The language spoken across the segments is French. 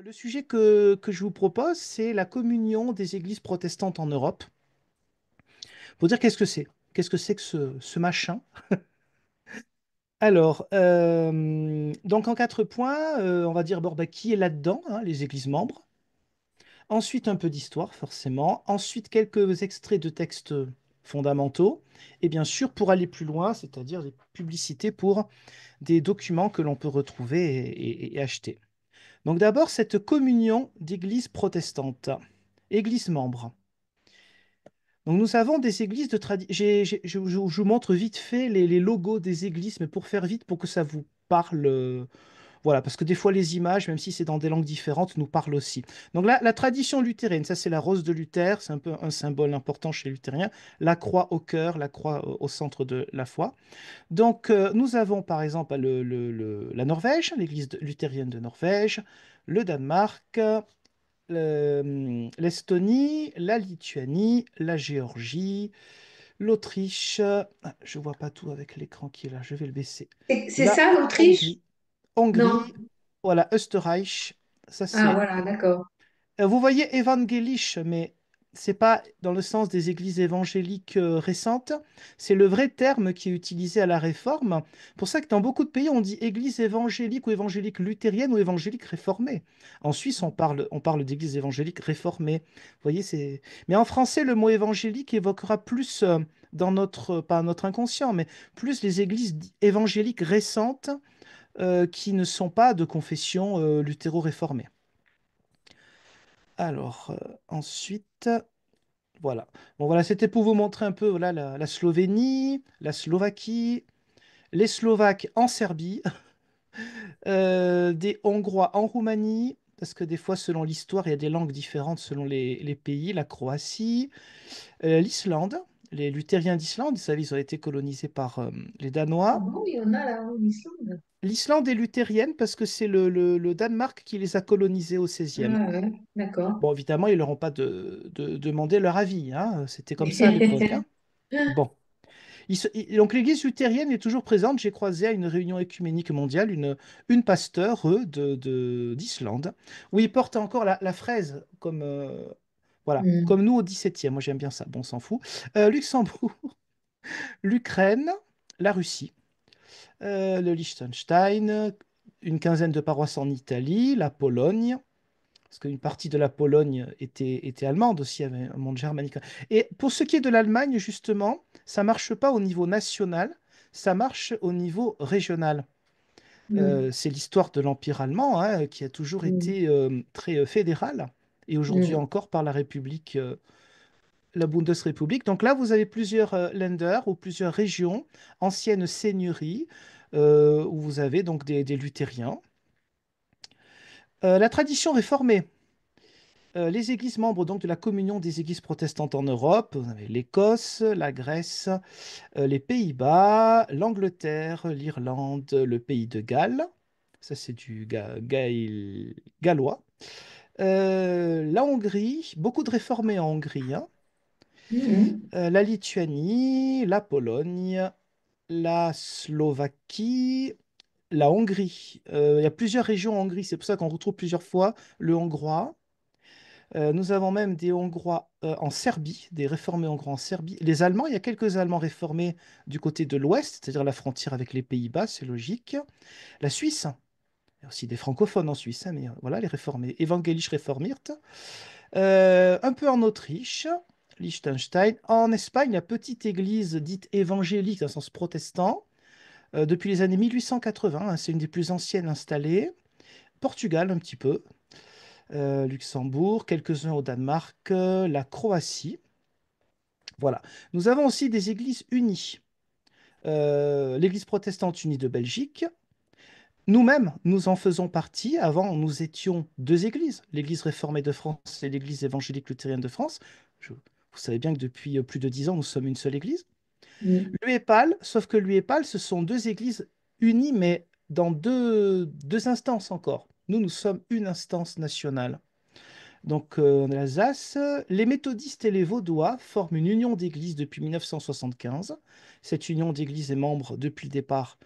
Le sujet que je vous propose, c'est la communion des églises protestantes en Europe. Pour dire qu'est-ce que c'est? Qu'est-ce que c'est que ce machin? Alors, donc en 4 points, on va dire bon, bah, qui est là-dedans, hein, les églises membres. Ensuite, un peu d'histoire, forcément. Ensuite, quelques extraits de textes fondamentaux. Et bien sûr, pour aller plus loin, c'est-à-dire des publicités pour des documents que l'on peut retrouver et acheter. Donc d'abord, cette communion d'églises protestantes, églises membres. Donc nous avons des églises de tradition. Je vous montre vite fait les logos des églises, mais pour faire vite, pour que ça vous parle. Voilà, parce que des fois les images, même si c'est dans des langues différentes, nous parlent aussi. Donc là, la tradition luthérienne, ça c'est la rose de Luther, c'est un peu un symbole important chez les luthériens. La croix au cœur, la croix au centre de la foi. Donc nous avons par exemple la Norvège, l'église luthérienne de Norvège, le Danemark, l'Estonie, la Lituanie, la Géorgie, l'Autriche. Ah, je vois pas tout avec l'écran qui est là, je vais le baisser. C'est La ça l'Autriche? Hongrie, Non. Hongrie, voilà, Österreich, ça Ah c'est voilà, d'accord. vous voyez évangélisch, mais c'est pas dans le sens des églises évangéliques récentes. C'est le vrai terme qui est utilisé à la Réforme. Pour ça que dans beaucoup de pays, on dit église évangélique ou évangélique luthérienne ou évangélique réformée. En Suisse, on parle d'église évangélique réformée. Vous voyez, c'est. Mais en français, le mot évangélique évoquera plus dans notre, pas notre inconscient, mais plus les églises évangéliques récentes qui ne sont pas de confession luthéro-réformée. Alors, ensuite, voilà. Bon, voilà, c'était pour vous montrer un peu voilà, la Slovénie, la Slovaquie, les Slovaques en Serbie, des Hongrois en Roumanie, parce que des fois, selon l'histoire, il y a des langues différentes selon les pays, la Croatie, l'Islande, les luthériens d'Islande, vous savez, ils ont été colonisés par les Ah Danois. bon, il y en a là en Islande. L'Islande est luthérienne parce que c'est le Danemark qui les a colonisés au 16e. Ah ouais, d'accord. Bon, évidemment, ils leur ont pas demandé leur avis, hein. C'était comme ça à l'époque, hein. Bon. Donc l'Église luthérienne est toujours présente. J'ai croisé à une réunion écuménique mondiale une pasteur d'Islande, où ils portent encore la fraise comme, voilà, Hmm. comme nous au 17e. Moi j'aime bien ça, bon, on s'en fout. Luxembourg, l'Ukraine, la Russie, le Liechtenstein, une quinzaine de paroisses en Italie, la Pologne, parce qu'une partie de la Pologne était allemande aussi, il y avait un monde germanique. Et pour ce qui est de l'Allemagne, justement, ça marche pas au niveau national, ça marche au niveau régional. Hmm. C'est l'histoire de l'Empire allemand hein, qui a toujours Hmm. été très fédéral, et aujourd'hui Hmm. encore par la République, la Bundesrepublik. Donc là, vous avez plusieurs Länder ou plusieurs régions, anciennes seigneuries, où vous avez donc des luthériens. La tradition réformée. Les églises membres donc de la communion des églises protestantes en Europe, vous avez l'Écosse, la Grèce, les Pays-Bas, l'Angleterre, l'Irlande, le pays de Galles, ça c'est du gallois, la Hongrie, beaucoup de réformés en Hongrie, hein, Hmm. la Lituanie, la Pologne, la Slovaquie, la Hongrie. Il y a plusieurs régions en Hongrie, c'est pour ça qu'on retrouve plusieurs fois le hongrois. Nous avons même des Hongrois en Serbie, des réformés hongrois en Serbie. Les Allemands, il y a quelques Allemands réformés du côté de l'Ouest, c'est-à-dire la frontière avec les Pays-Bas, c'est logique. La Suisse, il y a aussi des francophones en Suisse, hein, mais voilà, les réformés, évangélisch réformiert. Un peu en Autriche, Liechtenstein. En Espagne, la petite église dite évangélique, dans le sens protestant, depuis les années 1880, hein, c'est une des plus anciennes installées. Portugal, un petit peu. Luxembourg, quelques-uns au Danemark, la Croatie. Voilà. Nous avons aussi des églises unies. L'Église protestante unie de Belgique. Nous-mêmes, nous en faisons partie. Avant, nous étions deux églises, l'Église réformée de France et l'Église évangélique luthérienne de France. Vous savez bien que depuis plus de 10 ans, nous sommes une seule église. Hmm. L'UEPAL, sauf que l'UEPAL, ce sont deux églises unies, mais dans deux instances encore. Nous sommes une instance nationale. Donc, en Alsace, les méthodistes et les vaudois forment une union d'églises depuis 1975. Cette union d'églises est membre depuis le départ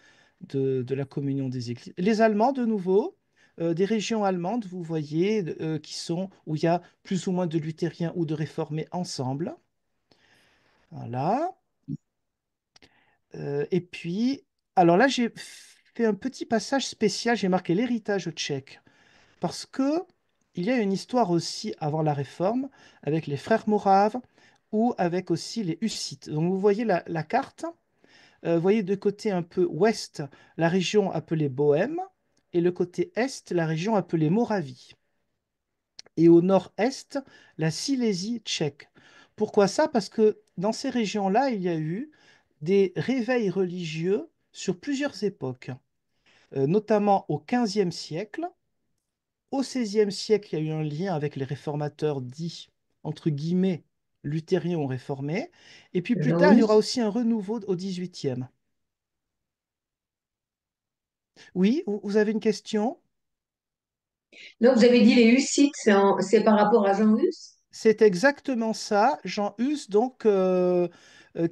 de la communion des églises. Les Allemands, de nouveau, des régions allemandes, vous voyez, où il y a plus ou moins de luthériens ou de réformés ensemble. Voilà. Et puis, alors là, j'ai fait un petit passage spécial, j'ai marqué l'héritage tchèque, parce que il y a une histoire aussi avant la Réforme avec les frères moraves ou avec aussi les Hussites. Donc vous voyez la carte, vous voyez de côté un peu ouest la région appelée Bohême et le côté est la région appelée Moravie. Et au nord-est, la Silésie tchèque. Pourquoi ça? Parce que dans ces régions-là, il y a eu des réveils religieux sur plusieurs époques, notamment au XVe siècle. Au XVIe siècle, il y a eu un lien avec les réformateurs dits, entre guillemets, luthériens ou réformés. Et puis plus Jean tard, il y aura Hus. aussi un renouveau au XVIIIe. Oui, vous avez une question? Non, vous avez dit les Hussites, c'est par rapport à Jean Hus? C'est exactement ça. Jean Hus, donc,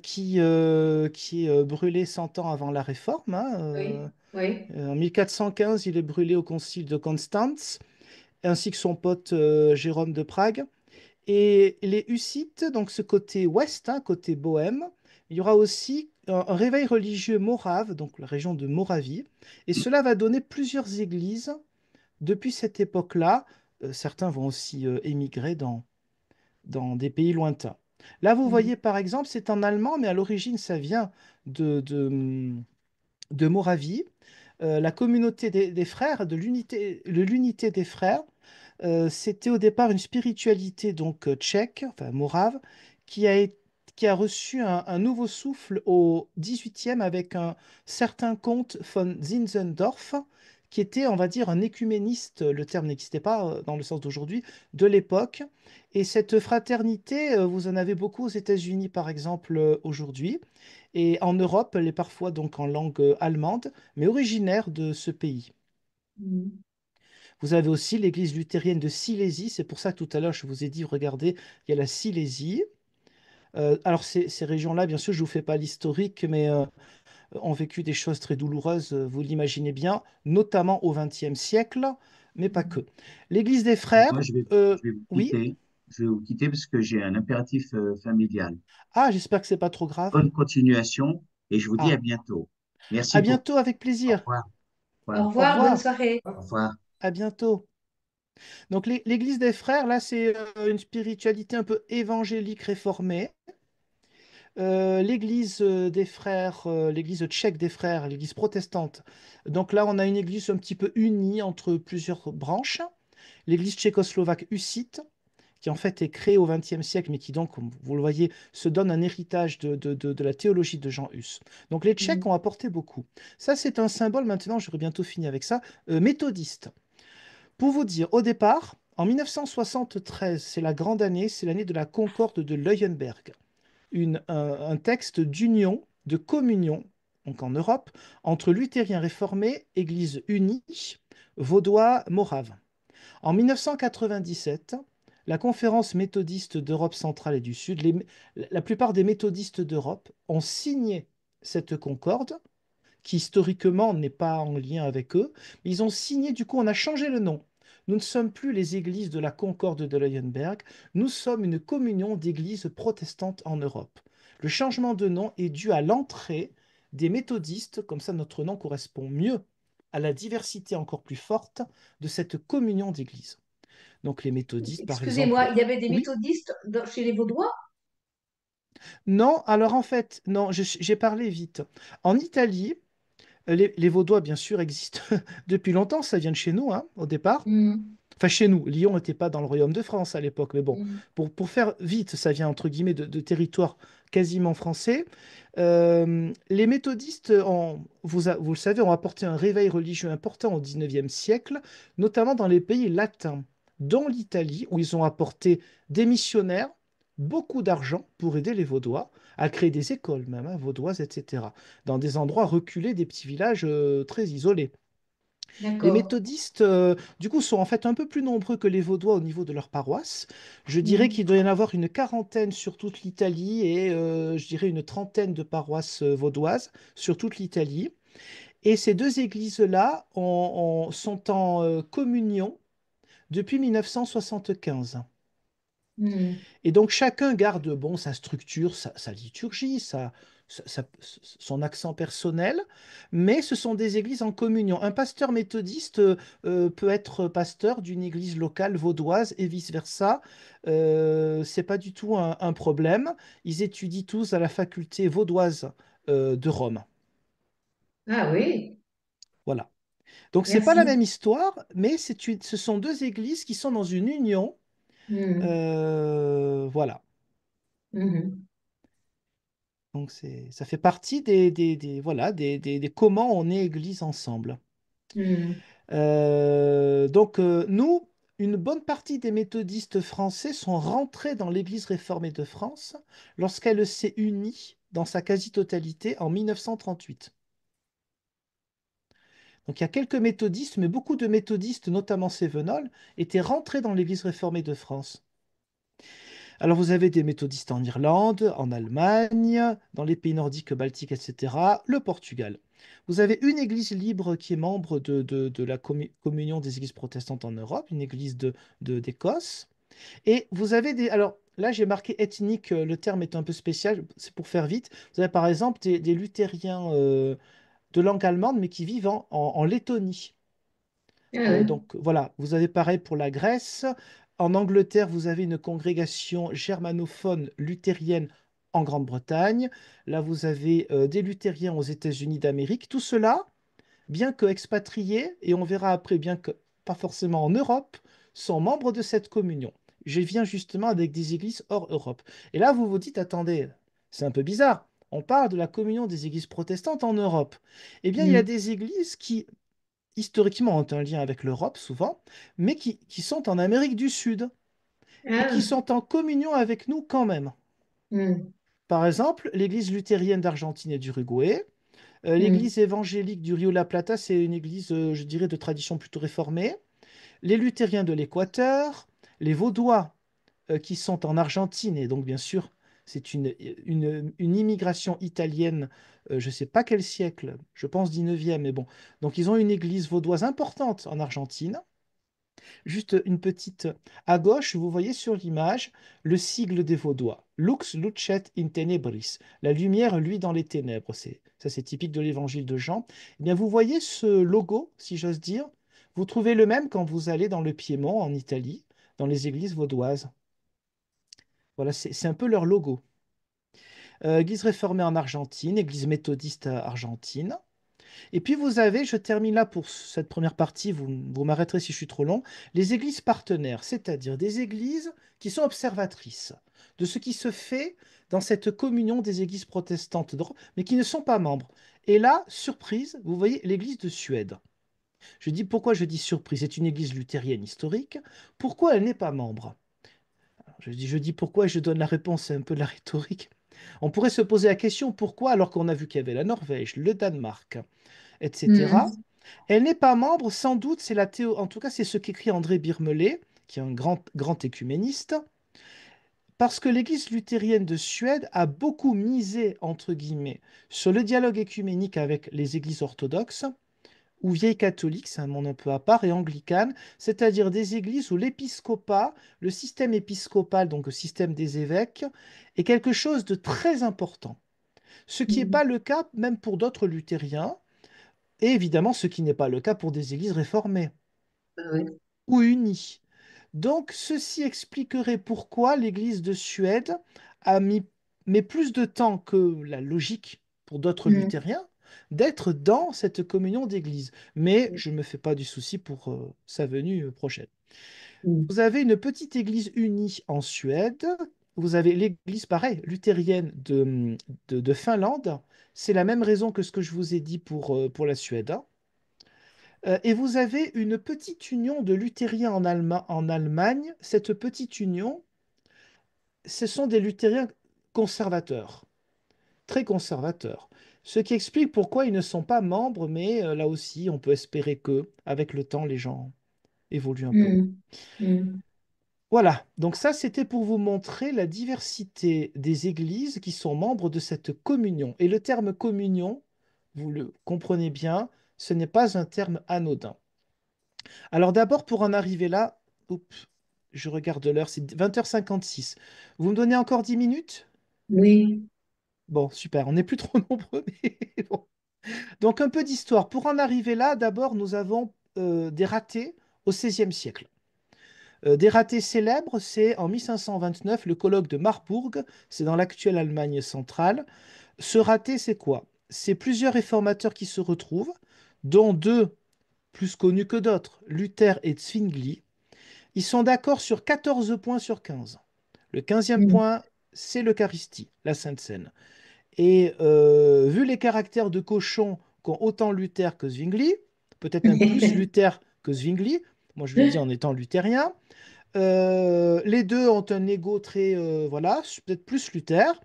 qui est brûlé 100 ans avant la Réforme, hein, Oui, oui. en 1415, il est brûlé au concile de Constance, ainsi que son pote Jérôme de Prague. Et les Hussites, donc ce côté ouest, hein, côté bohème, il y aura aussi un réveil religieux morave, donc la région de Moravie, et cela va donner plusieurs églises depuis cette époque-là. Certains vont aussi émigrer dans des pays lointains. Là, vous Mhm. voyez par exemple, c'est en allemand, mais à l'origine, ça vient de Moravie. La communauté des frères, de l'unité des frères, c'était au départ une spiritualité donc tchèque, enfin morave, qui a, é- qui a reçu un nouveau souffle au XVIIIe avec un certain comte von Zinzendorf, qui était, on va dire, un écuméniste, le terme n'existait pas dans le sens d'aujourd'hui, de l'époque. Et cette fraternité, vous en avez beaucoup aux États-Unis, par exemple, aujourd'hui. Et en Europe, elle est parfois donc en langue allemande, mais originaire de ce pays. Mhm. Vous avez aussi l'église luthérienne de Silésie. C'est pour ça que tout à l'heure, je vous ai dit, regardez, il y a la Silésie. Alors, ces régions-là, bien sûr, je ne vous fais pas l'historique, mais ont vécu des choses très douloureuses, vous l'imaginez bien, notamment au XXe siècle, mais pas que. L'église des frères, Moi, euh, je vais vous oui. quitter. Je vais vous quitter parce que j'ai un impératif familial. Ah, j'espère que c'est pas trop grave. Bonne continuation et je vous dis à Ah, bientôt. à Merci pour. bientôt avec Au plaisir. revoir. Au Au revoir. Au revoir, bonne revoir. soirée. Au revoir. À bientôt. Donc, l'église des frères, là, c'est une spiritualité un peu évangélique réformée. L'église des frères, l'église tchèque des frères, l'église protestante. Donc là, on a une église un petit peu unie entre plusieurs branches. L'église tchécoslovaque hussite, qui en fait est créée au XXe siècle, mais qui donc, comme vous le voyez, se donne un héritage de la théologie de Jean Hus. Donc les Tchèques ont Mhm. apporté beaucoup. Ça, c'est un symbole, maintenant, j'aurai bientôt fini avec ça, méthodiste. Pour vous dire, au départ, en 1973, c'est la grande année, c'est l'année de la Concorde de Leuenberg, un texte d'union, de communion, donc en Europe, entre luthériens réformés, Église unie, vaudois, moraves. En 1997, la conférence méthodiste d'Europe centrale et du Sud, la plupart des méthodistes d'Europe ont signé cette concorde, qui historiquement n'est pas en lien avec eux, mais ils ont signé, du coup on a changé le nom. Nous ne sommes plus les églises de la Concorde de Leuenberg, nous sommes une communion d'églises protestantes en Europe. Le changement de nom est dû à l'entrée des méthodistes, comme ça notre nom correspond mieux à la diversité encore plus forte de cette communion d'églises. Donc les méthodistes, par Excusez-moi, exemple, il y avait des oui, méthodistes chez les Vaudois? non, alors en fait, non, j'ai parlé vite. En Italie, les Vaudois, bien sûr, existent depuis longtemps, ça vient de chez nous, hein, au départ. Mhm. Enfin, chez nous, Lyon n'était pas dans le royaume de France à l'époque, mais bon, Mhm. pour faire vite, ça vient entre guillemets de territoire quasiment français. Les méthodistes, vous le savez, ont apporté un réveil religieux important au XIXe siècle, notamment dans les pays latins, dont l'Italie, où ils ont apporté des missionnaires, beaucoup d'argent pour aider les Vaudois à créer des écoles même, hein, vaudoises, etc., dans des endroits reculés, des petits villages très isolés. Les D'accord. méthodistes, du coup, sont en fait un peu plus nombreux que les Vaudois au niveau de leur paroisse. Je dirais qu'il Mhm. doit y en avoir une quarantaine sur toute l'Italie et je dirais une trentaine de paroisses vaudoises sur toute l'Italie. Et ces deux églises-là sont en communion depuis 1975. Hmm. Et donc chacun garde bon, sa structure, sa liturgie, son accent personnel, mais ce sont des églises en communion. Un pasteur méthodiste peut être pasteur d'une église locale vaudoise et vice-versa. C'est pas du tout un problème. Ils étudient tous à la faculté vaudoise de Rome. Ah oui, Voilà. Donc c'est pas la merci. même histoire, mais ce sont deux églises qui sont dans une union. Hmm. Voilà. Mhm. Donc ça fait partie voilà, des comment on est Église ensemble. Hmm. Nous, une bonne partie des méthodistes français sont rentrés dans l'Église réformée de France lorsqu'elle s'est unie dans sa quasi-totalité en 1938. Donc il y a quelques méthodistes, mais beaucoup de méthodistes, notamment Cévenol, étaient rentrés dans l'Église réformée de France. Alors, vous avez des méthodistes en Irlande, en Allemagne, dans les pays nordiques, baltiques, etc., le Portugal. Vous avez une église libre qui est membre de la communion des églises protestantes en Europe, une église d'Écosse. Et vous avez des... Alors, là, j'ai marqué ethnique, le terme est un peu spécial, c'est pour faire vite. Vous avez par exemple des luthériens de langue allemande, mais qui vivent en Lettonie. Ah oui. Donc voilà, vous avez pareil pour la Grèce. En Angleterre, vous avez une congrégation germanophone luthérienne en Grande-Bretagne. Là, vous avez des luthériens aux États-Unis d'Amérique. Tout cela, bien que expatriés, et on verra après, bien que pas forcément en Europe, sont membres de cette communion. Je viens justement avec des églises hors Europe. Et là, vous vous dites, attendez, c'est un peu bizarre. On parle de la communion des églises protestantes en Europe. Eh bien, il y a Hmm. des églises qui historiquement ont un lien avec l'Europe souvent, mais qui sont en Amérique du Sud et qui Ah. sont en communion avec nous quand même. Hmm. Par exemple, l'Église luthérienne d'Argentine et d'Uruguay, Hmm. l'Église évangélique du Rio de la Plata, c'est une église, je dirais, de tradition plutôt réformée, les luthériens de l'Équateur, les Vaudois qui sont en Argentine, et donc bien sûr, c'est une immigration italienne, je ne sais pas quel siècle, je pense 19e, mais bon. Donc ils ont une église vaudoise importante en Argentine. Juste une petite... À gauche, vous voyez sur l'image le sigle des Vaudois. Lux lucet in tenebris. La lumière, lui, dans les ténèbres. Ça, c'est typique de l'évangile de Jean. Eh bien, vous voyez ce logo, si j'ose dire. Vous trouvez le même quand vous allez dans le Piémont, en Italie, dans les églises vaudoises. Voilà, c'est un peu leur logo. Église réformée en Argentine, église méthodiste argentine. Et puis vous avez, je termine là pour cette première partie, vous m'arrêterez si je suis trop long, les églises partenaires, c'est-à-dire des églises qui sont observatrices de ce qui se fait dans cette communion des églises protestantes d'Europe, mais qui ne sont pas membres. Et là, surprise, vous voyez l'église de Suède. Je dis pourquoi je dis surprise, c'est une église luthérienne historique. Pourquoi elle n'est pas membre? Je dis pourquoi et je donne la réponse, c'est un peu de la rhétorique. On pourrait se poser la question pourquoi, alors qu'on a vu qu'il y avait la Norvège, le Danemark, etc. Hmm. Elle n'est pas membre, sans doute, c'est la théo... en tout cas, c'est ce qu'écrit André Birmelet, qui est un grand écuméniste, parce que l'Église luthérienne de Suède a beaucoup misé, entre guillemets, sur le dialogue écuménique avec les églises orthodoxes, ou vieilles catholiques, c'est un monde un peu à part, et anglicanes, c'est-à-dire des églises où l'épiscopat, le système épiscopal, donc le système des évêques, est quelque chose de très important. Ce qui n'est Hmm. pas le cas même pour d'autres luthériens, et évidemment ce qui n'est pas le cas pour des églises réformées Ah oui. ou unies. Donc ceci expliquerait pourquoi l'Église de Suède a mis plus de temps que la logique pour d'autres Hmm. luthériens d'être dans cette communion d'église. Mais je ne me fais pas du souci pour sa venue prochaine. Hmm. Vous avez une petite église unie en Suède. Vous avez l'église, pareil, luthérienne de Finlande. C'est la même raison que ce que je vous ai dit pour la Suède, hein. Et vous avez une petite union de luthériens en Allemagne. Cette petite union, ce sont des luthériens conservateurs, très conservateurs. Ce qui explique pourquoi ils ne sont pas membres, mais là aussi, on peut espérer que, avec le temps, les gens évoluent un peu. Hmm. Hmm. Voilà, donc ça, c'était pour vous montrer la diversité des églises qui sont membres de cette communion. Et le terme communion vous le comprenez bien, ce n'est pas un terme anodin. Alors d'abord, pour en arriver là, oups, je regarde l'heure, c'est 20h56. Vous me donnez encore 10 minutes? Oui. Bon, super, on n'est plus trop nombreux, mais bon. Donc un peu d'histoire. Pour en arriver là, d'abord, nous avons des ratés au XVIe siècle. Des ratés célèbres, c'est en 1529 le colloque de Marbourg, c'est dans l'actuelle Allemagne centrale. Ce raté, c'est quoi? C'est plusieurs réformateurs qui se retrouvent, dont deux plus connus que d'autres, Luther et Zwingli. Ils sont d'accord sur 14 points sur 15. Le 15e Mm. point, c'est l'Eucharistie, la Sainte Seine. Et vu les caractères de cochon qu'ont autant Luther que Zwingli, peut-être même plus Luther que Zwingli, moi je le dis en étant luthérien, les deux ont un ego très, voilà, peut-être plus Luther,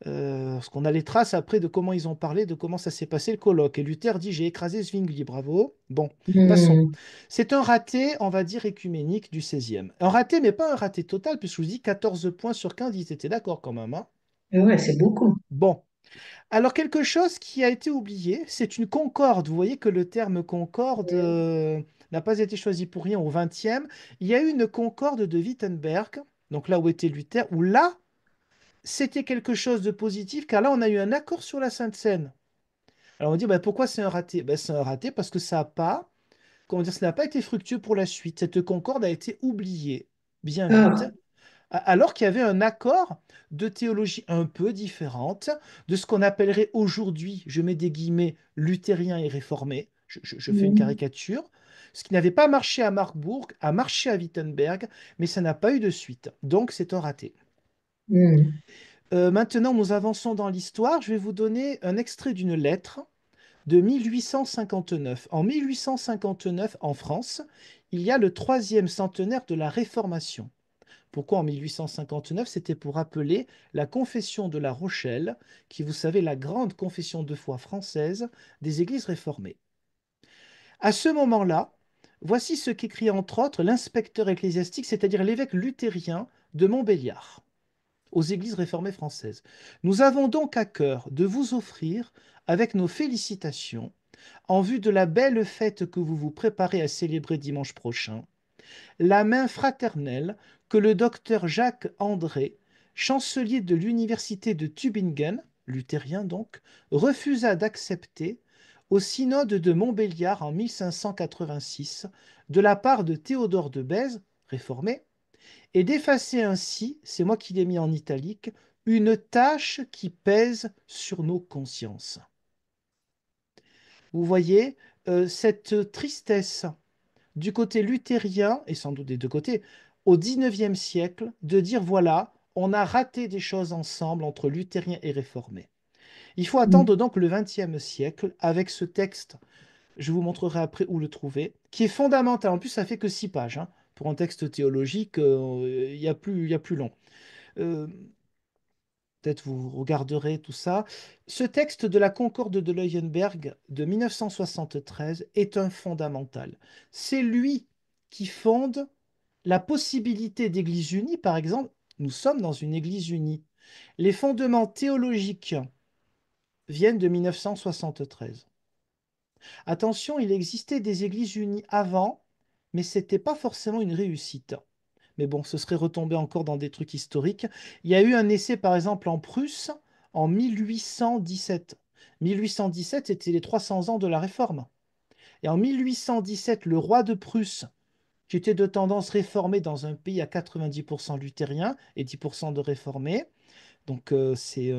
parce qu'on a les traces après de comment ils ont parlé, de comment ça s'est passé le colloque. Et Luther dit, j'ai écrasé Zwingli, bravo. Bon, passons. Mm. C'est un raté, on va dire, écuménique du 16e. Un raté, mais pas un raté total, puisque je vous dis 14 points sur 15, ils étaient d'accord quand même, hein. Ouais, c'est beaucoup. Bon, alors quelque chose qui a été oublié, c'est une concorde. Vous voyez que le terme concorde n'a pas été choisi pour rien au 20e. Il y a eu une concorde de Wittenberg, donc là où était Luther, où là, c'était quelque chose de positif, car là, on a eu un accord sur la Sainte Seine. Alors on dit, bah, pourquoi c'est un raté? Ben, c'est un raté parce que ça n'a pas, comment dire, ça n'a pas été fructueux pour la suite. Cette concorde a été oubliée bien vite, Ah. alors qu'il y avait un accord de théologie un peu différente de ce qu'on appellerait aujourd'hui, je mets des guillemets, luthérien et réformé. Je fais une Mm. caricature. Ce qui n'avait pas marché à Marbourg a marché à Wittenberg, mais ça n'a pas eu de suite. Donc c'est un raté. Mm. Maintenant, nous avançons dans l'histoire. Je vais vous donner un extrait d'une lettre de 1859. En 1859, en France, il y a le troisième centenaire de la Réformation. Pourquoi en 1859? C'était pour rappeler la confession de La Rochelle, qui, vous savez, la grande confession de foi française des églises réformées. À ce moment-là, voici ce qu'écrit entre autres l'inspecteur ecclésiastique, c'est-à-dire l'évêque luthérien de Montbéliard aux églises réformées françaises. Nous avons donc à cœur de vous offrir, avec nos félicitations, en vue de la belle fête que vous vous préparez à célébrer dimanche prochain, la main fraternelle que le docteur Jacques André, chancelier de l'université de Tübingen, luthérien donc, refusa d'accepter au synode de Montbéliard en 1586 de la part de Théodore de Bèze, réformé, et d'effacer ainsi, c'est moi qui l'ai mis en italique, une tâche qui pèse sur nos consciences. Vous voyez, cette tristesse du côté luthérien, et sans doute des deux côtés, au XIXe siècle, de dire voilà, on a raté des choses ensemble entre luthériens et réformés. Il faut Mm. attendre donc le XXe siècle avec ce texte, je vous montrerai après où le trouver, qui est fondamental. En plus, ça fait que 6 pages, hein. Pour un texte théologique, il y a plus long. Euh, Peut-être vous regarderez tout ça. Ce texte de la Concorde de Leuenberg de 1973 est un fondamental. C'est lui qui fonde la possibilité d'église unie. Par exemple, nous sommes dans une église unie. Les fondements théologiques viennent de 1973. Attention, il existait des églises unies avant, mais ce n'était pas forcément une réussite. Mais bon, ce serait retomber encore dans des trucs historiques. Il y a eu un essai, par exemple, en Prusse en 1817. 1817, c'était les 300 ans de la Réforme. Et en 1817, le roi de Prusse, qui était de tendance réformée dans un pays à 90% luthériens et 10% de réformés, donc c'est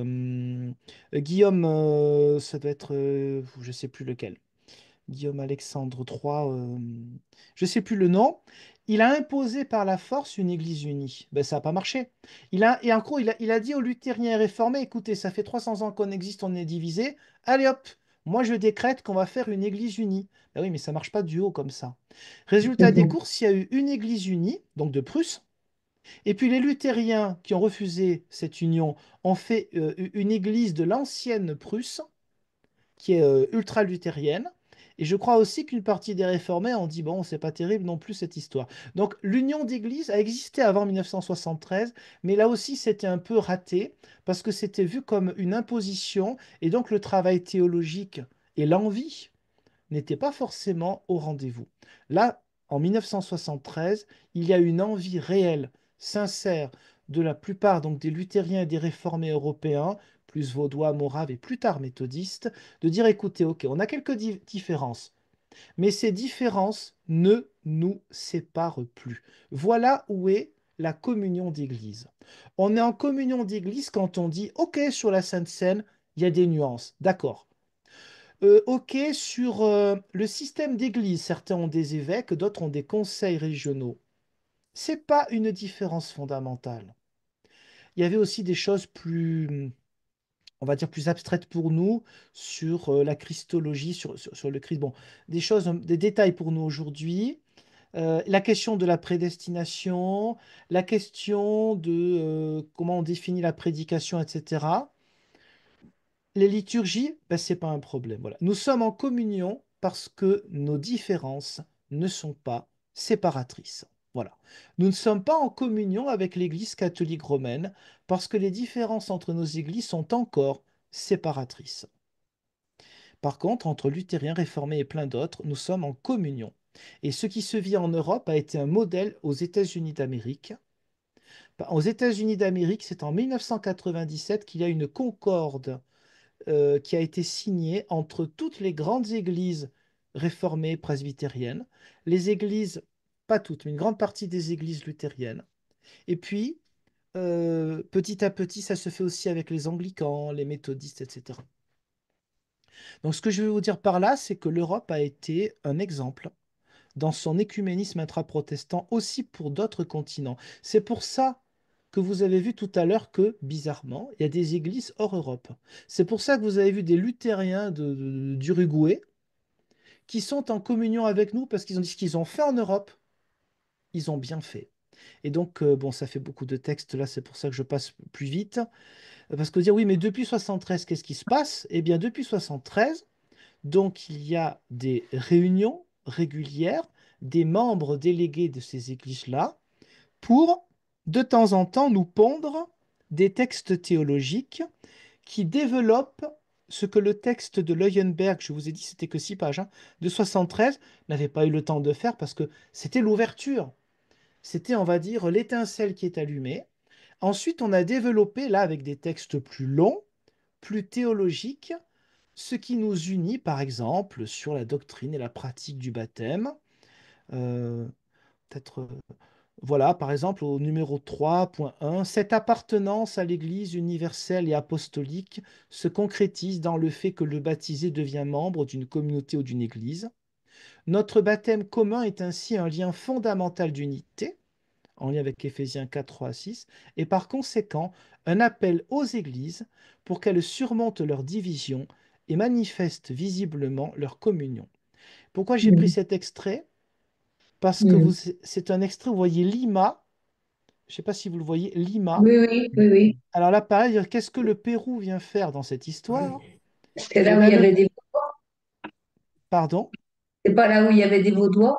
Guillaume, ça doit être, je ne sais plus lequel. Guillaume Alexandre III, je ne sais plus le nom, il a imposé par la force une église unie. Ben, ça n'a pas marché. Et en gros, il a dit aux luthériens et réformés, écoutez, ça fait 300 ans qu'on existe, on est divisé, allez hop, moi je décrète qu'on va faire une église unie. Ben oui, mais ça ne marche pas du haut comme ça. Résultat des courses, il y a eu une église unie, donc de Prusse, et puis les luthériens qui ont refusé cette union ont fait une église de l'ancienne Prusse, qui est ultra-luthérienne. Et je crois aussi qu'une partie des réformés ont dit, bon, c'est pas terrible non plus cette histoire. Donc l'union d'église a existé avant 1973, mais là aussi c'était un peu raté, parce que c'était vu comme une imposition, et donc le travail théologique et l'envie n'était pas forcément au rendez-vous. Là, en 1973, il y a une envie réelle, sincère, de la plupart donc des luthériens et des réformés européens, plus vaudois, moraves et plus tard méthodistes, de dire écoutez, ok, on a quelques différences, mais ces différences ne nous séparent plus. Voilà où est la communion d'Église. On est en communion d'Église quand on dit ok, sur la Sainte Seine, il y a des nuances, d'accord. Ok, sur le système d'église, certains ont des évêques, d'autres ont des conseils régionaux. C'est pas une différence fondamentale. Il y avait aussi des choses plus, on va dire, plus abstraites pour nous sur la christologie, sur le Christ. Bon, des choses, des détails pour nous aujourd'hui. La question de la prédestination, la question de comment on définit la prédication, etc. Les liturgies, ben, ce n'est pas un problème. Voilà. Nous sommes en communion parce que nos différences ne sont pas séparatrices. Voilà. Nous ne sommes pas en communion avec l'Église catholique romaine parce que les différences entre nos églises sont encore séparatrices. Par contre, entre luthériens, réformés et plein d'autres, nous sommes en communion. Et ce qui se vit en Europe a été un modèle aux États-Unis d'Amérique. Aux États-Unis d'Amérique, c'est en 1997 qu'il y a une concorde qui a été signé entre toutes les grandes églises réformées presbytériennes, les églises, pas toutes, mais une grande partie des églises luthériennes. Et puis, petit à petit, ça se fait aussi avec les anglicans, les méthodistes, etc. Donc, ce que je veux vous dire par là, c'est que l'Europe a été un exemple dans son écuménisme intra-protestant aussi pour d'autres continents. C'est pour ça que vous avez vu tout à l'heure que, bizarrement, il y a des églises hors Europe. C'est pour ça que vous avez vu des luthériens d'Uruguay qui sont en communion avec nous parce qu'ils ont dit ce qu'ils ont fait en Europe, ils ont bien fait. Et donc, bon, ça fait beaucoup de textes là, c'est pour ça que je passe plus vite. Parce que dire, oui, mais depuis 73, qu'est-ce qui se passe? Eh bien, depuis 73, donc il y a des réunions régulières des membres délégués de ces églises-là pour, de temps en temps, nous pondre des textes théologiques qui développent ce que le texte de Leuenberg, je vous ai dit, c'était que 6 pages, hein, de 73, n'avait pas eu le temps de faire parce que c'était l'ouverture. C'était, on va dire, l'étincelle qui est allumée. Ensuite, on a développé, là, avec des textes plus longs, plus théologiques, ce qui nous unit, par exemple, sur la doctrine et la pratique du baptême. Euh, Peut-être voilà, par exemple, au numéro 3.1, cette appartenance à l'Église universelle et apostolique se concrétise dans le fait que le baptisé devient membre d'une communauté ou d'une Église. Notre baptême commun est ainsi un lien fondamental d'unité, en lien avec Éphésiens 4, 3 à 6, et par conséquent, un appel aux Églises pour qu'elles surmontent leurs divisions et manifestent visiblement leur communion. Pourquoi j'ai pris Mm. cet extrait? Parce que Mm. c'est un extrait, vous voyez Lima. Je ne sais pas si vous le voyez, Lima. Oui, oui, oui, oui. Alors là, pareil, qu'est-ce que le Pérou vient faire dans cette histoire? C'était Et là où il y même, avait des... pardon. C'est pas là où il y avait des Vaudois?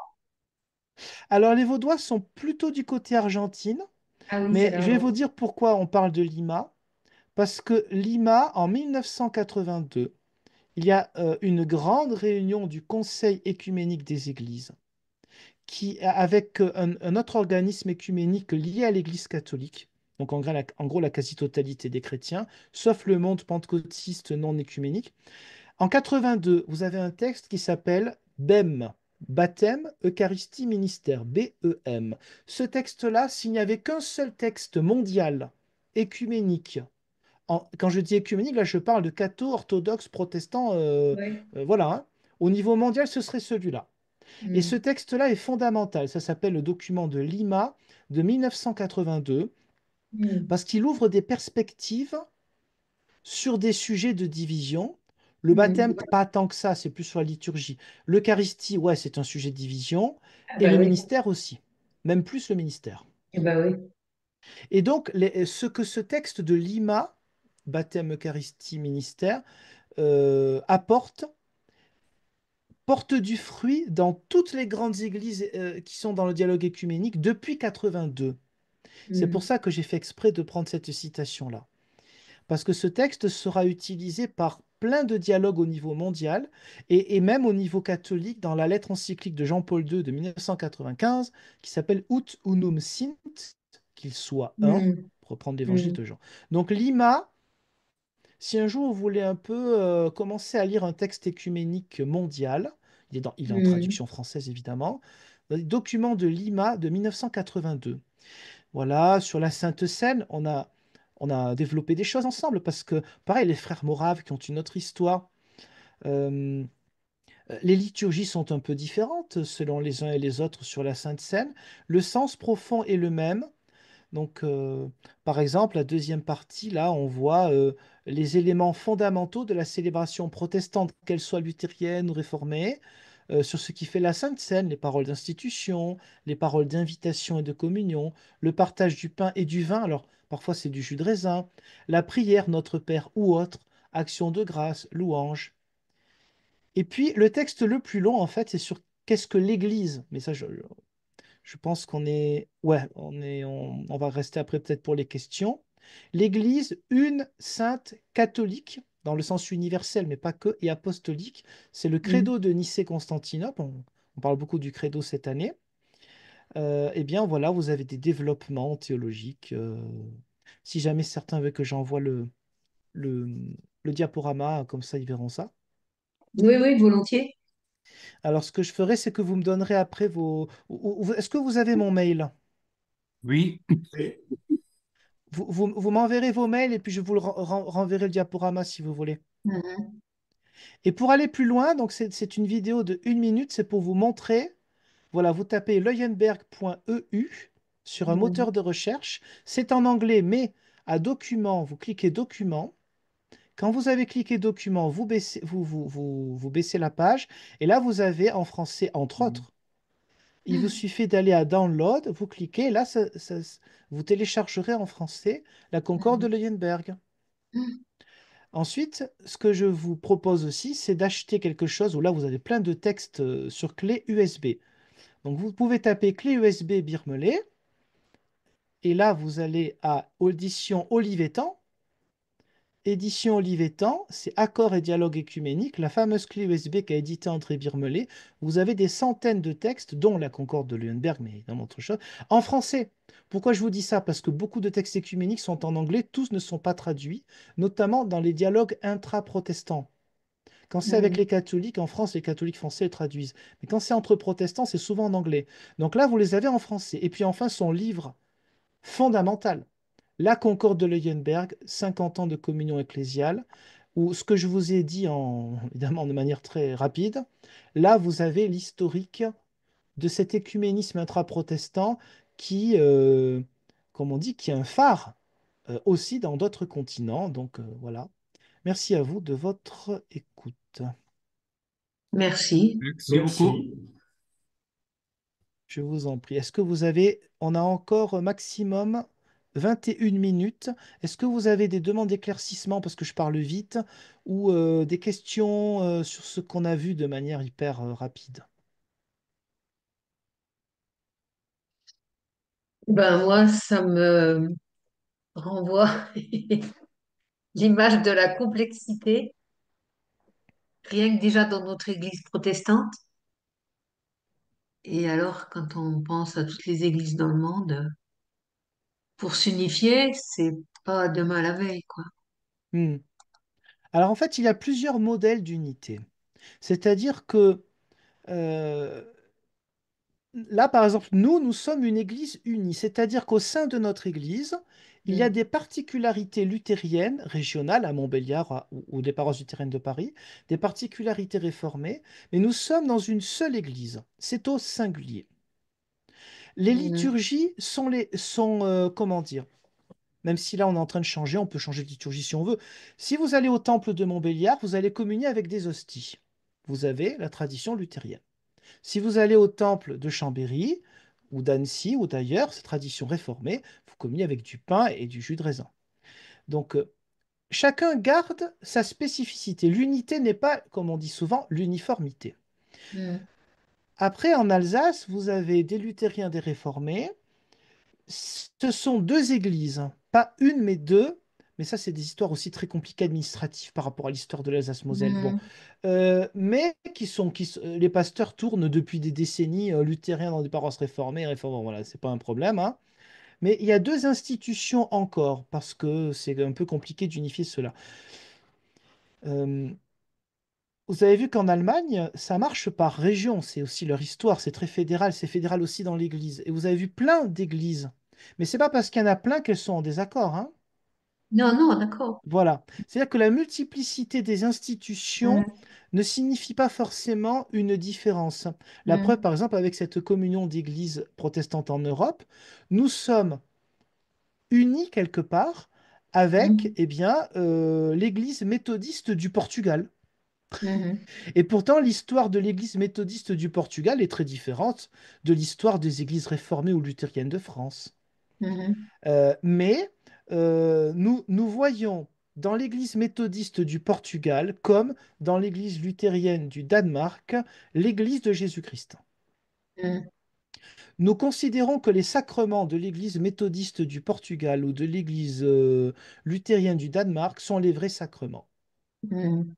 Alors les Vaudois sont plutôt du côté Argentine, Ah oui, c'est mais là, je vais ouais. vous dire pourquoi on parle de Lima. Parce que Lima, en 1982, il y a une grande réunion du Conseil écuménique des Églises, avec un autre organisme écuménique lié à l'Église catholique, donc en gros la quasi-totalité des chrétiens, sauf le monde pentecôtiste non écuménique. En 82, vous avez un texte qui s'appelle BEM, Baptême, Eucharistie, Ministère, BEM. Ce texte-là, s'il n'y avait qu'un seul texte mondial, écuménique, quand je dis écuménique, là je parle de catho, orthodoxe, protestant, Ouais. voilà, hein. Au niveau mondial, ce serait celui-là. Et ce Mm. texte-là est fondamental. Ça s'appelle le document de Lima de 1982, Mm. parce qu'il ouvre des perspectives sur des sujets de division. Le baptême, Mm. pas tant que ça, c'est plus sur la liturgie. L'Eucharistie, ouais, c'est un sujet de division. Ah Et bah le oui. ministère aussi. Même plus le ministère. Eh bah oui. Et donc, ce que ce texte de Lima, baptême, Eucharistie, ministère, apporte, porte du fruit dans toutes les grandes églises qui sont dans le dialogue écuménique depuis 82. C'est pour Mm. ça que j'ai fait exprès de prendre cette citation-là. Parce que ce texte sera utilisé par plein de dialogues au niveau mondial et même au niveau catholique dans la lettre encyclique de Jean-Paul II de 1995 qui s'appelle Ut Unum Sint, qu'il soit un, Mm, pour reprendre l'évangile mm, de Jean. Donc Lima, si un jour vous voulez un peu commencer à lire un texte écuménique mondial, il est en mm, traduction française évidemment, document de Lima de 1982. Voilà, sur la Sainte Seine, on a développé des choses ensemble parce que, pareil, les frères Moraves qui ont une autre histoire, euh, les liturgies sont un peu différentes selon les uns et les autres sur la Sainte Seine. Le sens profond est le même. Donc, par exemple, la deuxième partie, là, on voit les éléments fondamentaux de la célébration protestante, qu'elle soit luthérienne ou réformée, sur ce qui fait la Sainte Seine, les paroles d'institution, les paroles d'invitation et de communion, le partage du pain et du vin, alors parfois c'est du jus de raisin, la prière Notre Père ou autre, action de grâce, louange. Et puis, le texte le plus long, en fait, c'est sur qu'est-ce que l'Église. Mais ça, je pense qu'on est... Ouais, on va rester après peut-être pour les questions. L'Église, une sainte catholique, dans le sens universel, mais pas que, et apostolique, c'est le mm. credo de Nicée-Constantinople. On parle beaucoup du credo cette année. Eh bien, voilà, vous avez des développements théologiques. Si jamais certains veulent que j'envoie le, le diaporama, comme ça, ils verront ça. Oui, oui, volontiers. Alors, ce que je ferai, c'est que vous me donnerez après Est-ce que vous avez mon mail? Oui, Vous m'enverrez vos mails et puis je vous renverrai le diaporama si vous voulez. Mhm, Et pour aller plus loin, donc c'est une vidéo de 1 minute, c'est pour vous montrer, voilà, vous tapez leuenberg.eu sur un moteur mhm, de recherche. C'est en anglais, mais à document, vous cliquez document. Quand vous avez cliqué document, vous baissez la page et là vous avez en français, entre autres. Il vous suffit d'aller à Download, vous cliquez, et là vous téléchargerez en français la Concorde de mhm, Leuenberg. mhm, Ensuite, ce que je vous propose aussi, c'est d'acheter quelque chose où là, vous avez plein de textes sur clé USB. Donc, vous pouvez taper clé USB Birmelet et là, vous allez à Audition Olivetan. Édition Olivetan, c'est Accords et dialogue écuménique, la fameuse clé USB qu'a édité André Birmelet. Vous avez des centaines de textes, dont la Concorde de Leuenberg, mais évidemment autre chose, en français. Pourquoi je vous dis ça? Parce que beaucoup de textes écuméniques sont en anglais, tous ne sont pas traduits, notamment dans les dialogues intra-protestants. Quand c'est avec les mhm, catholiques, en France, les catholiques français le traduisent. Mais quand c'est entre protestants, c'est souvent en anglais. Donc là, vous les avez en français. Et puis enfin, son livre fondamental, La Concorde de Leuenberg, 50 ans de communion ecclésiale, où ce que je vous ai dit, évidemment de manière très rapide, là, vous avez l'historique de cet écuménisme intra-protestant qui, comme on dit, qui est un phare aussi dans d'autres continents. Donc voilà. Merci à vous de votre écoute. merci. merci beaucoup. Merci. Je vous en prie. On a encore maximum 21 minutes. Est-ce que vous avez des demandes d'éclaircissement parce que je parle vite ou des questions sur ce qu'on a vu de manière hyper rapide? Ben moi, ça me renvoie l'image de la complexité, rien que déjà dans notre église protestante. Et alors, quand on pense à toutes les églises dans le monde, pour s'unifier, c'est pas demain la veille, quoi. Hmm. Alors en fait, il y a plusieurs modèles d'unité. C'est-à-dire que euh, là, par exemple, nous sommes une église unie, c'est-à-dire qu'au sein de notre église, il y a Mm, des particularités luthériennes, régionales, à Montbéliard ou des paroisses luthériennes de Paris, des particularités réformées, mais nous sommes dans une seule église. C'est au singulier. Les mm, liturgies comment dire, même si là on est en train de changer, on peut changer de liturgie si on veut. Si vous allez au temple de Montbéliard, vous allez communier avec des hosties. Vous avez la tradition luthérienne. Si vous allez au temple de Chambéry, ou d'Annecy, ou d'ailleurs, c'est tradition réformée, vous communiez avec du pain et du jus de raisin. Donc, chacun garde sa spécificité. L'unité n'est pas, comme on dit souvent, l'uniformité. mm, Après, en Alsace, vous avez des luthériens, des réformés. Ce sont deux églises, pas une, mais deux, mais ça, c'est des histoires aussi très compliquées administratives par rapport à l'histoire de l'Alsace-Moselle. Bon, Mhm. mais les pasteurs tournent depuis des décennies luthériens dans des paroisses réformées, réformées, voilà, c'est pas un problème, hein. Mais il y a deux institutions encore, parce que c'est un peu compliqué d'unifier cela. Euh, Vous avez vu qu'en Allemagne, ça marche par région, c'est aussi leur histoire, c'est fédéral aussi dans l'Église. Et vous avez vu plein d'églises. Mais c'est pas parce qu'il y en a plein qu'elles sont en désaccord, hein. Non, non, d'accord. Voilà. C'est-à-dire que la multiplicité des institutions Mhm. ne signifie pas forcément une différence. La preuve, Mhm. par exemple, avec cette communion d'églises protestantes en Europe, nous sommes unis quelque part avec, Mhm. eh bien, l'Église méthodiste du Portugal. Mhm. Et pourtant, l'histoire de l'Église méthodiste du Portugal est très différente de l'histoire des églises réformées ou luthériennes de France. Mhm. Mais nous voyons dans l'Église méthodiste du Portugal comme dans l'Église luthérienne du Danemark l'Église de Jésus-Christ. Mhm. Nous considérons que les sacrements de l'Église méthodiste du Portugal ou de l'Église luthérienne du Danemark sont les vrais sacrements. Mhm.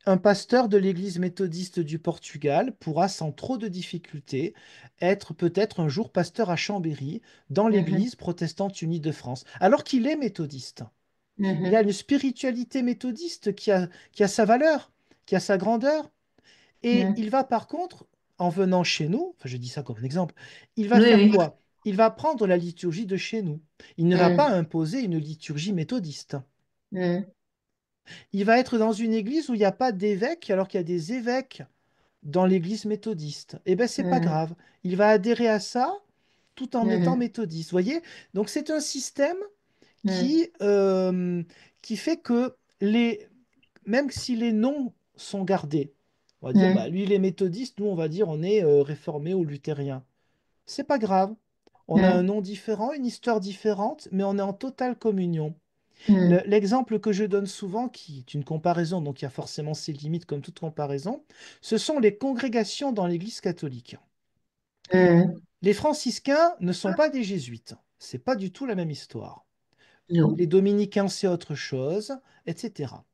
Un pasteur de l'Église méthodiste du Portugal pourra sans trop de difficulté être peut-être un jour pasteur à Chambéry dans Mhm. l'Église protestante unie de France, alors qu'il est méthodiste. Il a Mhm. une spiritualité méthodiste qui a sa valeur, qui a sa grandeur, et Mhm. il va par contre, en venant chez nous, enfin je dis ça comme un exemple, il va Oui, faire oui. quoi? Il va prendre la liturgie de chez nous. Il ne va pas Mhm. imposer une liturgie méthodiste. Mhm. Il va être dans une église où il n'y a pas d'évêque, alors qu'il y a des évêques dans l'église méthodiste. Eh bien, c'est pas Mhm. grave. Il va adhérer à ça tout en étant Mhm. méthodiste. Voyez? Donc, c'est un système Mhm. qui, euh, qui fait que même si les noms sont gardés, on va dire, bah, Mhm. lui, il est méthodiste, nous, on va dire, on est réformé ou luthérien. C'est pas grave. On a un Mhm. nom différent, une histoire différente, mais on est en totale communion. Mhm. L'exemple que je donne souvent, qui est une comparaison, donc il y a forcément ses limites comme toute comparaison, ce sont les congrégations dans l'Église catholique. Mhm. Les franciscains ne sont pas des jésuites. C'est pas du tout la même histoire. Les Non. dominicains, c'est autre chose, etc.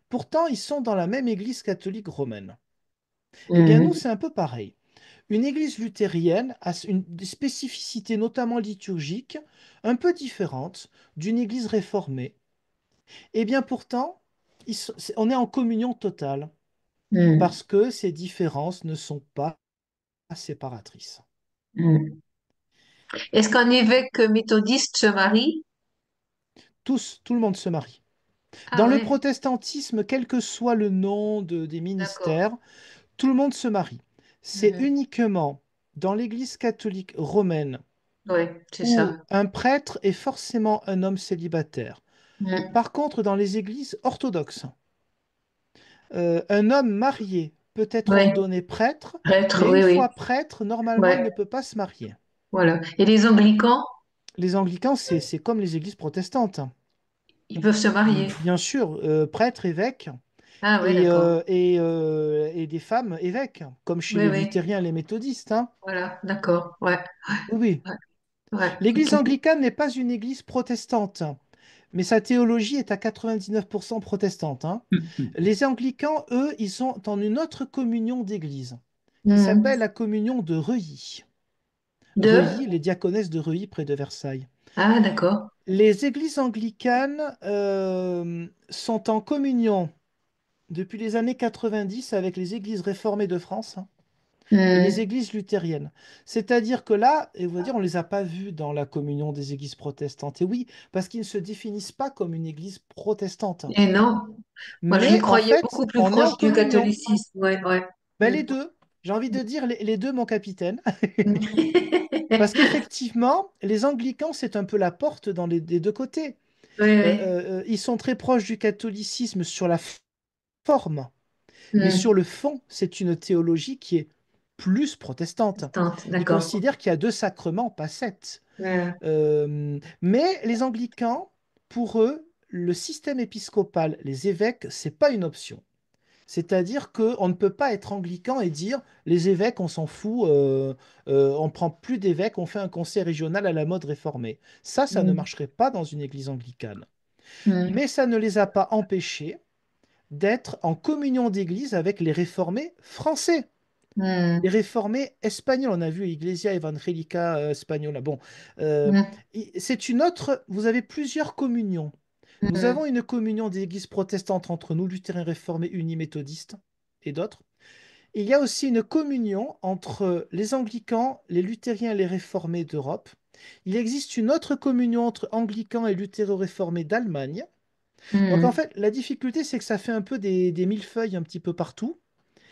Pourtant, ils sont dans la même Église catholique romaine. Eh bien, nous, Mhm. c'est un peu pareil. Une Église luthérienne a une spécificité, notamment liturgique, un peu différente d'une Église réformée. Eh bien, pourtant, on est en communion totale Mhm. parce que ces différences ne sont pas séparatrices. Mhm. Est-ce qu'un évêque méthodiste se marie? Tout le monde se marie. Dans Ah le ouais, protestantisme, quel que soit le nom des d'accord. ministères, tout le monde se marie. C'est Mhm. uniquement dans l'Église catholique romaine Ouais, c'est où ça. un prêtre est forcément un homme célibataire. Mhm. Par contre, dans les églises orthodoxes, un homme marié peut être Ouais, ordonné prêtre, prêtre, mais oui, une oui. fois prêtre, normalement, il ne Ouais, peut pas se marier. voilà. Et les anglicans, Les anglicans, c'est comme les églises protestantes. ils peuvent se marier. Bien sûr, prêtre, évêque Ah ouais, d'accord. et des femmes évêques, comme chez Oui, les oui. luthériens et les méthodistes, hein. Voilà, d'accord. Ouais, Oui, oui. ouais, ouais. Ok. L'église anglicane n'est pas une église protestante, mais sa théologie est à 99% protestante, hein. Les anglicans, eux, ils sont en une autre communion d'église, qui Mhm. s'appelle la communion de Reuilly. Deux. Reuilly, les diaconesses de Reuilly près de Versailles. Ah, d'accord. Les églises anglicanes sont en communion depuis les années 90 avec les églises réformées de France, hein, et les Mhm. églises luthériennes. C'est-à-dire que là, et on va dire, on ne les a pas vus dans la communion des églises protestantes. Et oui, parce qu'ils ne se définissent pas comme une église protestante. Et non, moi je les Mais en croyais fait, beaucoup plus on est en proches du communion. catholicisme. Ouais, ouais. Ben, les deux. J'ai envie de dire les deux, mon capitaine. Mhm. Parce qu'effectivement, les anglicans, c'est un peu la porte dans des deux côtés. Oui, oui. Ils sont très proches du catholicisme sur la forme, mais sur Mhm. le fond, c'est une théologie qui est plus protestante. Tente, Ils d'accord. considèrent qu'il y a deux sacrements, pas sept. Ouais. Mais les anglicans, pour eux, le système épiscopal, les évêques, c'est pas une option. C'est-à-dire qu'on ne peut pas être anglican et dire les évêques, on s'en fout, on prend plus d'évêques, on fait un conseil régional à la mode réformée. Ça ne Mhm. marcherait pas dans une église anglicane. mm, Mais ça ne les a pas empêchés d'être en communion d'église avec les réformés français. Les mm, réformés espagnols, on a vu Iglesia Evangélica Española. Bon, euh, mm, c'est une autre. Vous avez plusieurs communions. Nous avons mm, une communion d'églises protestantes entre nous, luthériens réformés, unis méthodistes et d'autres. Il y a aussi une communion entre les anglicans, les luthériens et les réformés d'Europe. Il existe une autre communion entre anglicans et luthéro-réformés d'Allemagne. Donc en mm, fait, la difficulté, c'est que ça fait un peu des millefeuilles un petit peu partout.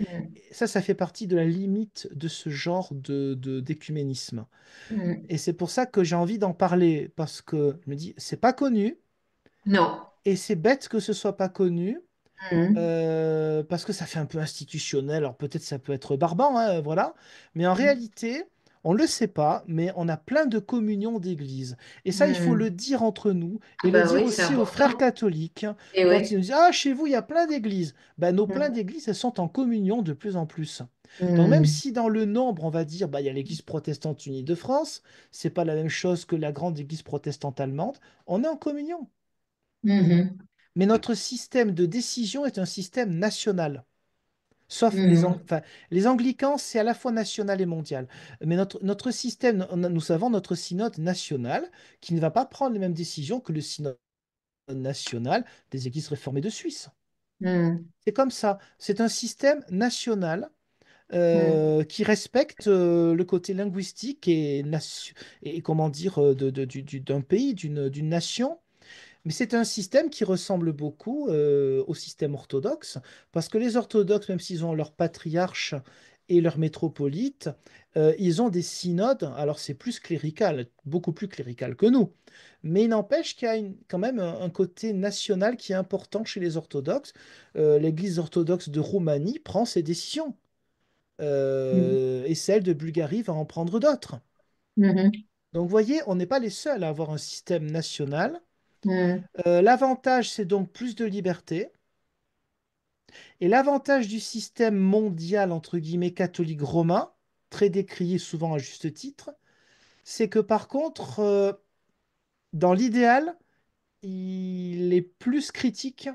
mm, Et ça fait partie de la limite de ce genre d'écuménisme. mm. Et c'est pour ça que j'ai envie d'en parler, parce que je me dis, c'est pas connu, Non. et c'est bête que ce soit pas connu, Mm, parce que ça fait un peu institutionnel. Alors peut-être ça peut être barbant, hein, voilà. Mais en réalité, on ne le sait pas, mais on a plein de communions d'églises. Et ça, il faut le mm. dire entre nous Ah et le bah dire oui, c'est aussi aux frères important. catholiques, hein, Et quand ils oui. nous disent, ah, chez vous, il y a plein d'églises. Ben, nos plein Mm, d'églises, elles sont en communion de plus en plus. Donc même mm, si dans le nombre, on va dire, bah, il y a l'Église protestante unie de France, c'est pas la même chose que la grande Église protestante allemande, on est en communion. mhm, Mais notre système de décision est un système national. Sauf mhm, enfin, les anglicans, c'est à la fois national et mondial. Mais notre système, nous avons notre synode national qui ne va pas prendre les mêmes décisions que le synode national des églises réformées de Suisse. mm, C'est comme ça. C'est un système national mm, qui respecte le côté linguistique et comment dire, d'un pays, d'une nation. Mais c'est un système qui ressemble beaucoup au système orthodoxe, parce que les orthodoxes, même s'ils ont leur patriarche et leur métropolite, ils ont des synodes. Alors c'est plus clérical, beaucoup plus clérical que nous. Mais il n'empêche qu'il y a quand même un côté national qui est important chez les orthodoxes. L'Église orthodoxe de Roumanie prend ses décisions, mm, et celle de Bulgarie va en prendre d'autres. mhm, Donc vous voyez, on n'est pas les seuls à avoir un système national. mm, L'avantage, c'est donc plus de liberté. Et l'avantage du système mondial, entre guillemets, catholique romain, très décrié souvent à juste titre, c'est que par contre, dans l'idéal, il est plus critique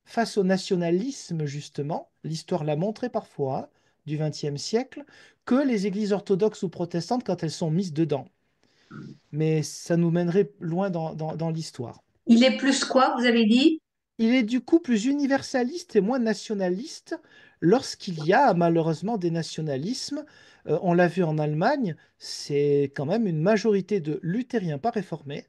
face au nationalisme, justement, l'histoire l'a montré parfois, du XXe siècle, que les églises orthodoxes ou protestantes quand elles sont mises dedans. Mais ça nous mènerait loin dans l'histoire. Il est plus quoi, vous avez dit? Il est du coup plus universaliste et moins nationaliste lorsqu'il y a malheureusement des nationalismes. On l'a vu en Allemagne, c'est quand même une majorité de luthériens pas réformés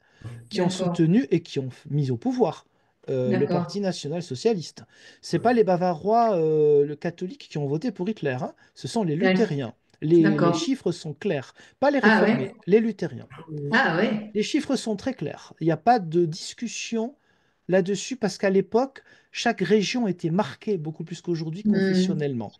qui ont D'accord, soutenu et qui ont mis au pouvoir le d'accord, Parti national-socialiste. C'est pas les Bavarois, le catholiques, qui ont voté pour Hitler, hein. Ce sont les ouais, luthériens. Les d'accord. chiffres sont clairs. Pas les Ah ouais? réformés, les luthériens. Ah ouais. Les chiffres sont très clairs. Il n'y a pas de discussion là-dessus parce qu'à l'époque, chaque région était marquée beaucoup plus qu'aujourd'hui Mm, confessionnellement.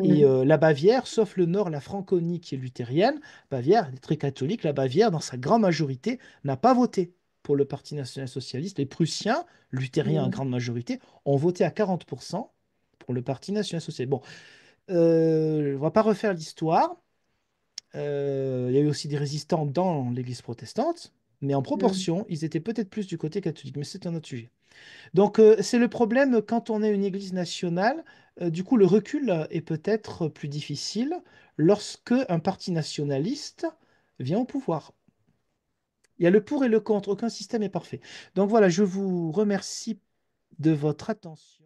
Et mm, la Bavière, sauf le nord, la Franconie qui est luthérienne, Bavière est très catholique, la Bavière, dans sa grande majorité, n'a pas voté pour le Parti national-socialiste. Les Prussiens, luthériens en mm, grande majorité, ont voté à 40% pour le Parti national-socialiste. Bon, on ne va pas refaire l'histoire. Il y a eu aussi des résistants dans l'Église protestante, mais en mm, proportion, ils étaient peut-être plus du côté catholique, mais c'est un autre sujet. Donc, c'est le problème quand on est une Église nationale. Du coup, le recul est peut-être plus difficile lorsque un parti nationaliste vient au pouvoir. Il y a le pour et le contre, aucun système est parfait. Donc voilà, je vous remercie de votre attention.